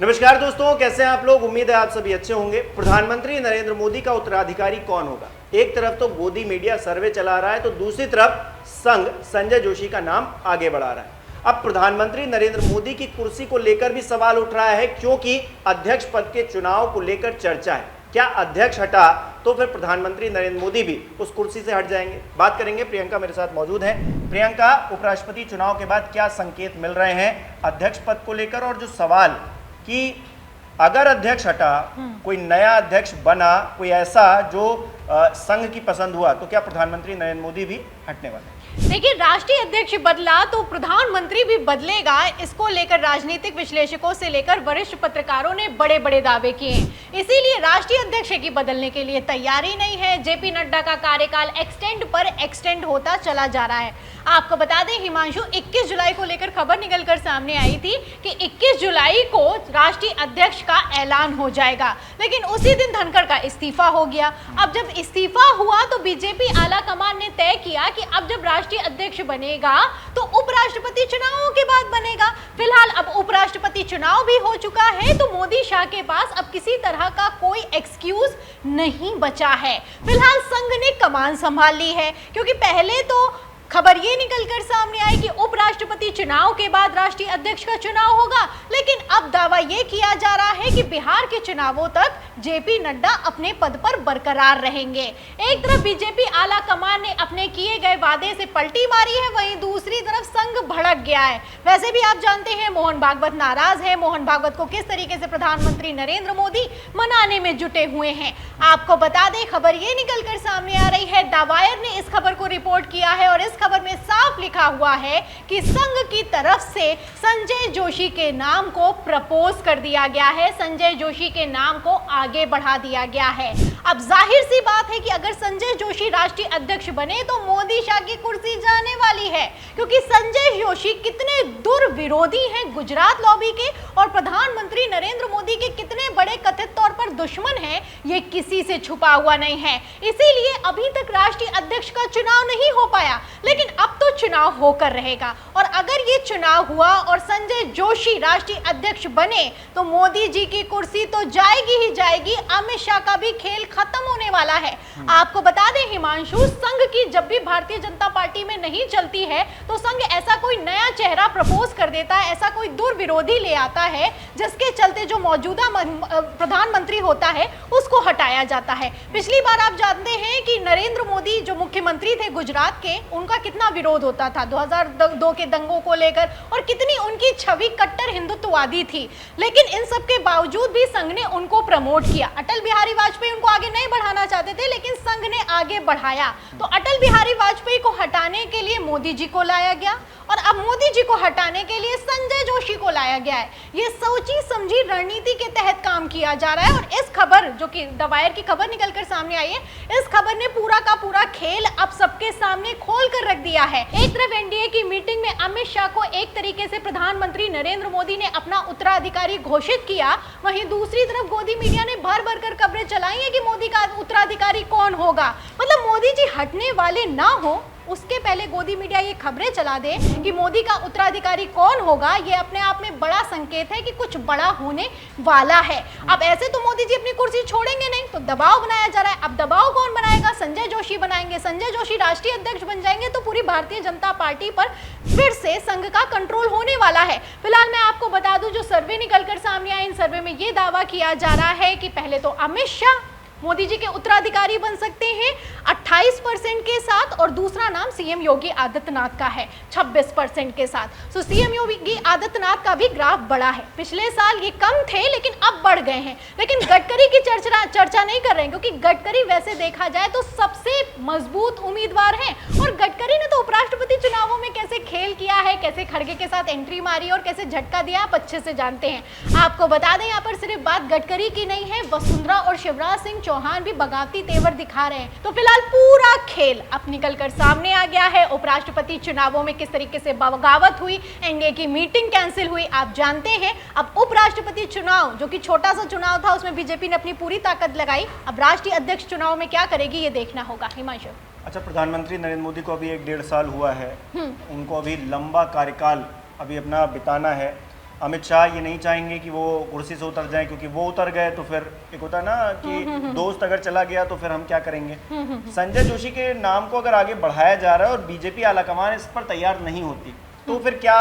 नमस्कार दोस्तों, कैसे हैं आप लोग। उम्मीद है आप सभी अच्छे होंगे। प्रधानमंत्री नरेंद्र मोदी का उत्तराधिकारी कौन होगा? एक तरफ तो गोदी मीडिया सर्वे चला रहा है तो दूसरी तरफ संघ संजय जोशी का नाम आगे बढ़ा रहा है। अब प्रधानमंत्री नरेंद्र मोदी की कुर्सी को लेकर भी सवाल उठ रहा है, क्योंकि अध्यक्ष पद के चुनाव को लेकर चर्चा है। क्या अध्यक्ष हटा तो फिर प्रधानमंत्री नरेंद्र मोदी भी उस कुर्सी से हट जाएंगे? बात करेंगे। प्रियंका मेरे साथ मौजूद है। प्रियंका, उपराष्ट्रपति चुनाव के बाद क्या संकेत मिल रहे हैं अध्यक्ष पद को लेकर, और जो सवाल कि अगर अध्यक्ष हटा, कोई नया अध्यक्ष बना, कोई ऐसा जो संघ की पसंद हुआ, तो क्या प्रधानमंत्री नरेंद्र मोदी भी हटने वाले हैं? देखिए, राष्ट्रीय अध्यक्ष बदला तो प्रधानमंत्री भी बदलेगा। इसको लेकर राजनीतिक विश्लेषकों से लेकर वरिष्ठ पत्रकारों ने बड़े बड़े दावे किए हैं। इसीलिए राष्ट्रीय अध्यक्ष की बदलने के लिए तैयारी नहीं है। जेपी नड्डा का कार्यकाल एक्सटेंड पर एक्सटेंड होता चला जा रहा है। आपको बता दें हिमांशु, 21 जुलाई को लेकर खबर निकलकर सामने आई थी कि 21 जुलाई को राष्ट्रीय अध्यक्ष का ऐलान हो जाएगा, लेकिन उसी दिन धनखड़ का इस्तीफा हो गया। अब जब इस्तीफा हुआ तो बीजेपी आला कमान ने तय किया कि अब जब राष्ट्रीय अध्यक्ष बनेगा तो उपराष्ट्रपति चुनावों के बाद बनेगा। फिलहाल अब उपराष्ट्रपति चुनाव भी हो चुका है तो मोदी शाह के पास अब किसी तरह का कोई एक्सक्यूज नहीं बचा है। फिलहाल संघ ने कमान संभाल ली है, क्योंकि पहले तो खबर ये निकलकर सामने आई कि उपराष्ट्रपति चुनाव के बाद राष्ट्रीय अध्यक्ष का चुनाव होगा, लेकिन अब दावा ये किया जा रहा है कि बिहार के चुनावों तक जेपी नड्डा अपने पद पर बरकरार रहेंगे। एक तरफ बीजेपी आला कमान ने अपने किए गए वादे से पलटी मारी है, वहीं दूसरी तरफ संघ भड़क गया है। वैसे भी आप जानते हैं मोहन भागवत नाराज है। मोहन भागवत को किस तरीके से प्रधानमंत्री नरेंद्र मोदी मनाने में जुटे हुए हैं। आपको बता दें, खबर ये निकलकर सामने आ रही है, द वायर ने इस खबर को रिपोर्ट किया है और इस खबर में साफ लिखा हुआ है कि संघ की तरफ से संजय जोशी के नाम को प्रपोज कर दिया गया है। संजय जोशी के नाम को आगे बढ़ा दिया गया है। अब जाहिर सी बात है कि अगर संजय जोशी राष्ट्रीय अध्यक्ष बने तो मोदी शाह की कुर्सी जाने वाली है, क्योंकि संजय जोशी कितने दुर्विरोधी हैं गुजरात लॉबी के, और प्रधानमंत्री नरेंद्र मोदी के कितने बड़े कथित तौर पर दुश्मन हैं, ये किसी से छुपा हुआ नहीं है। इसीलिए अभी तक राष्ट्रीय अध्यक्ष का चुनाव नहीं हो पाया, लेकिन अब तो चुनाव होकर रहेगा। और अगर ये चुनाव हुआ और संजय जोशी राष्ट्रीय अध्यक्ष बने तो मोदी जी की कुर्सी तो जाएगी ही जाएगी, अमित शाह का भी खेल खत्म होने वाला है। आपको बता दें हिमांशु, संघ की जब भी भारतीय जनता पार्टी में नहीं चलती है तो संघ ऐसा कोई नया चेहरा प्रपोज कर देता है, ऐसा कोई दुर्विरोधी ले आता है जिसके चलते जो मौजूदा प्रधानमंत्री होता है उसको हटाया जाता है। पिछली बार आप जानते हैं कि नरेंद्र मोदी जो मुख्यमंत्री थे गुजरात के, उनका कितना विरोध होता था 2002 के दंगों को लेकर, और कितनी उनकी छवि कट्टर हिंदुत्ववादी थी। लेकिन इन सब के बावजूद भी संघ ने उनको प्रमोट किया। अटल बिहारी वाजपेयी उनको आगे नहीं बढ़ाना चाहते थे, लेकिन संघ ने आगे बढ़ाया। तो अटल बिहारी वाजपेयी को हटाने के लिए मोदी जी को लाया गया, और अब मोदी जी को हटाने के लिए संजय जोशी को लाया गया है। ये सोची समझी रणनीति के तहत काम किया जा रहा है। और इस खबर, जो कि द वायर की खबर निकलकर सामने आई है, इस खबर ने पूरा का पूरा खेल अब सबके सामने खोल कर रख दिया है। एक तरफ एनडीए की मीटिंग में अमित शाह को एक तरीके से प्रधानमंत्री नरेंद्र मोदी ने अपना उत्तराधिकारी घोषित किया, वहीं दूसरी तरफ गोदी मीडिया ने भर भर कर खबरें चलाई है कि मोदी का उत्तराधिकारी कौन होगा। मतलब मोदी जी हटने वाले ना हो उसके पहले गोदी मीडिया ये खबरें चला दे कि मोदी का उत्तराधिकारी कौन होगा, ये अपने आप में बड़ा संकेत है कि कुछ बड़ा होने वाला है। अब ऐसे तो मोदी जी अपनी कुर्सी छोड़ेंगे नहीं, तो दबाव बनाया जा रहा है। अब दबाव कौन बनाएगा? संजय जोशी बनाएंगे। संजय जोशी राष्ट्रीय अध्यक्ष बन जाएंगे तो पूरी भारतीय जनता पार्टी पर फिर से संघ का कंट्रोल होने वाला है। फिलहाल मैं आपको बता दूं, जो सर्वे निकलकर सामने आए, इन सर्वे में ये दावा किया जा रहा है कि पहले तो अमित शाह मोदी जी के उत्तराधिकारी बन सकते हैं 28% के साथ, और दूसरा नाम सीएम योगी आदित्यनाथ का है 26% के साथ। तो सीएम योगी आदित्यनाथ का भी ग्राफ बढ़ा है। पिछले साल ये कम थे लेकिन अब बढ़ गए हैं। लेकिन गडकरी की चर्चा नहीं कर रहे हैं, क्योंकि गडकरी वैसे देखा जाए तो सबसे मजबूत उम्मीदवार हैं, और गडकरी ने तो उपराष्ट्रपति चुनावों में कैसे खेल किया है, कैसे खड़गे के साथ एंट्री मारी और कैसे झटका दिया, आप अच्छे से जानते हैं। आपको बता दें, यहाँ पर सिर्फ बात गडकरी की नहीं है, वसुंधरा और शिवराज सिंह चौहान भी बगावती तेवर दिखा रहे हैं। तो फिलहाल पूरा खेल अब निकलकर सामने आ गया है। उपराष्ट्रपति चुनावों में किस तरीके से बगावत हुई, एनडीए की मीटिंग कैंसिल हुई, आप जानते हैं। अब उपराष्ट्रपति चुनाव, जो कि छोटा सा चुनाव था, उसमें बीजेपी ने अपनी पूरी ताकत लगाई। अब राष्ट्रीय अध्यक्ष चुनाव में क्या करेगी ये देखना होगा। हिमांशु, अच्छा, प्रधानमंत्री नरेंद्र मोदी को अभी 1-1.5 साल हुआ है, उनको अभी लंबा कार्यकाल अभी अपना बिताना है। अमित शाह ये नहीं चाहेंगे कि वो कुर्सी से उतर जाएं, क्योंकि वो उतर गए तो फिर एक होता है ना कि दोस्त अगर चला गया तो फिर हम क्या करेंगे। संजय जोशी के नाम को अगर आगे बढ़ाया जा रहा है और बीजेपी आलाकमान इस पर तैयार नहीं होती तो फिर क्या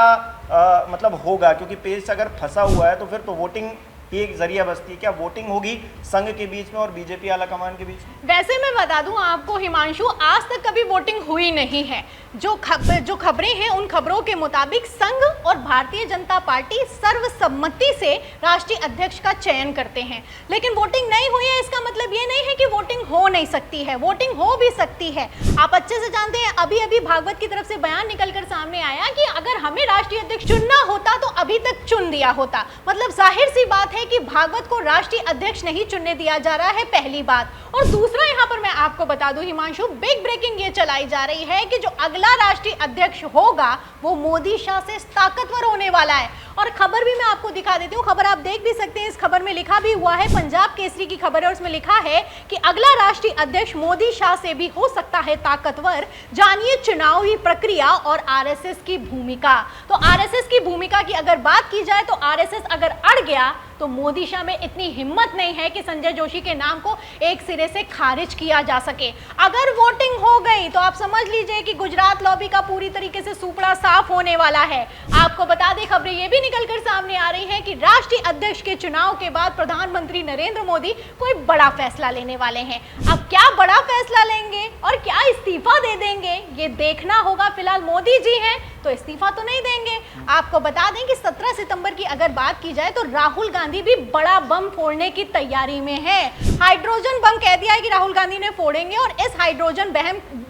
मतलब होगा, क्योंकि पेज अगर फंसा हुआ है तो फिर तो वोटिंग ही एक जरिया बसती है। क्या वोटिंग होगी संघ के बीच में और बीजेपी आलाकमान के बीच में? वैसे मैं बता दूं आपको हिमांशु, आज तक कभी वोटिंग हुई नहीं है। जो खबरें हैं उन खबरों के मुताबिक संघ और भारतीय जनता पार्टी सर्वसम्मति से राष्ट्रीय अध्यक्ष का चयन करते हैं, लेकिन वोटिंग नहीं हुई है। इसका मतलब ये नहीं है कि वोटिंग हो नहीं सकती है, वोटिंग हो भी सकती है। आप अच्छे से जानते हैं, अभी अभी भागवत की तरफ से बयान निकलकर सामने आया कि अगर हमें राष्ट्रीय अध्यक्ष चुनना होता तो अभी तक चुन दिया होता। मतलब जाहिर सी बात है कि भागवत को राष्ट्रीय अध्यक्ष नहीं चुनने दिया जा रहा है, पहली बात। और दूसरा, यहाँ पर मैं आपको बता दूं हिमांशु, बिग ब्रेकिंग ये चलाई जा रही है कि जो अगला राष्ट्रीय अध्यक्ष होगा वो मोदी शाह से ताकतवर होने वाला है। और खबर भी मैं आपको दिखा देती हूँ, खबर आप देख भी सकते हैं। इस खबर में लिखा भी हुआ है, पंजाब केसरी की खबर है, उसमें लिखा है कि अगला राष्ट्रीय अध्यक्ष मोदी शाह से भी हो सकता है ताकतवर, जानिए चुनावी प्रक्रिया और आरएसएस की भूमिका। तो आरएसएस की भूमिका की अगर बात की जाए तो आरएसएस अगर अड़ गया तो मोदी शाह में इतनी हिम्मत नहीं है कि संजय जोशी के नाम को एक सिरे से खारिज किया जा सके। अगर वोटिंग हो गई तो आप समझ लीजिए कि गुजरात लॉबी का पूरी तरीके से सुपड़ा साफ होने वाला है। आपको बता दें, खबरें ये भी निकलकर सामने आ रही है कि राष्ट्रीय अध्यक्ष के चुनाव के बाद प्रधानमंत्री नरेंद्र मोदी कोई बड़ा फैसला लेने वाले हैं। अब क्या बड़ा फैसला लेंगे और क्या इस्तीफा दे देंगे ये देखना होगा। फिलहाल मोदी जी हैं तो इस्तीफा तो नहीं देंगे। आपको बता दें कि 17 सितंबर की अगर बात की जाए तो राहुल गांधी भी बड़ा बम फोड़ने की तैयारी में है। हाइड्रोजन बम कह दिया है कि राहुल गांधी ने फोड़ेंगे, और इस हाइड्रोजन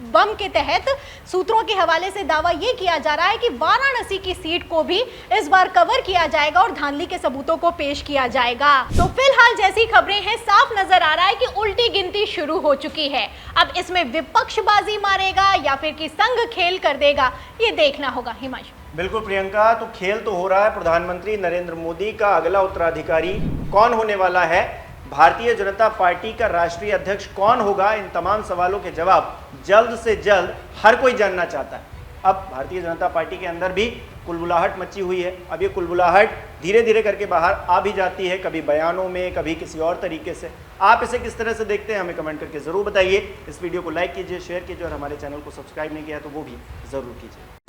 बम के तहत सूत्रों के हवाले से दावा यह किया जा रहा है कि वाराणसी की सीट को भी इस बार कवर किया जाएगा और धांधली के सबूतों को पेश किया जाएगा। तो फिलहाल जैसी खबरें हैं, साफ नजर आ रहा है कि उल्टी गिनती शुरू हो चुकी है। अब इसमें विपक्ष बाजी मारेगा या फिर कि संघ खेल कर देगा, ये देखना होगा। हिमांशु। बिल्कुल प्रियंका, तो खेल तो हो रहा है। प्रधानमंत्री नरेंद्र मोदी का अगला उत्तराधिकारी कौन होने वाला है, भारतीय जनता पार्टी का राष्ट्रीय अध्यक्ष कौन होगा, इन तमाम सवालों के जवाब जल्द से जल्द हर कोई जानना चाहता है। अब भारतीय जनता पार्टी के अंदर भी कुलबुलाहट मची हुई है। अब ये कुलबुलाहट धीरे धीरे करके बाहर आ भी जाती है, कभी बयानों में, कभी किसी और तरीके से। आप इसे किस तरह से देखते हैं हमें कमेंट करके जरूर बताइए। इस वीडियो को लाइक कीजिए, शेयर कीजिए और हमारे चैनल को सब्सक्राइब नहीं किया तो वो भी जरूर कीजिए।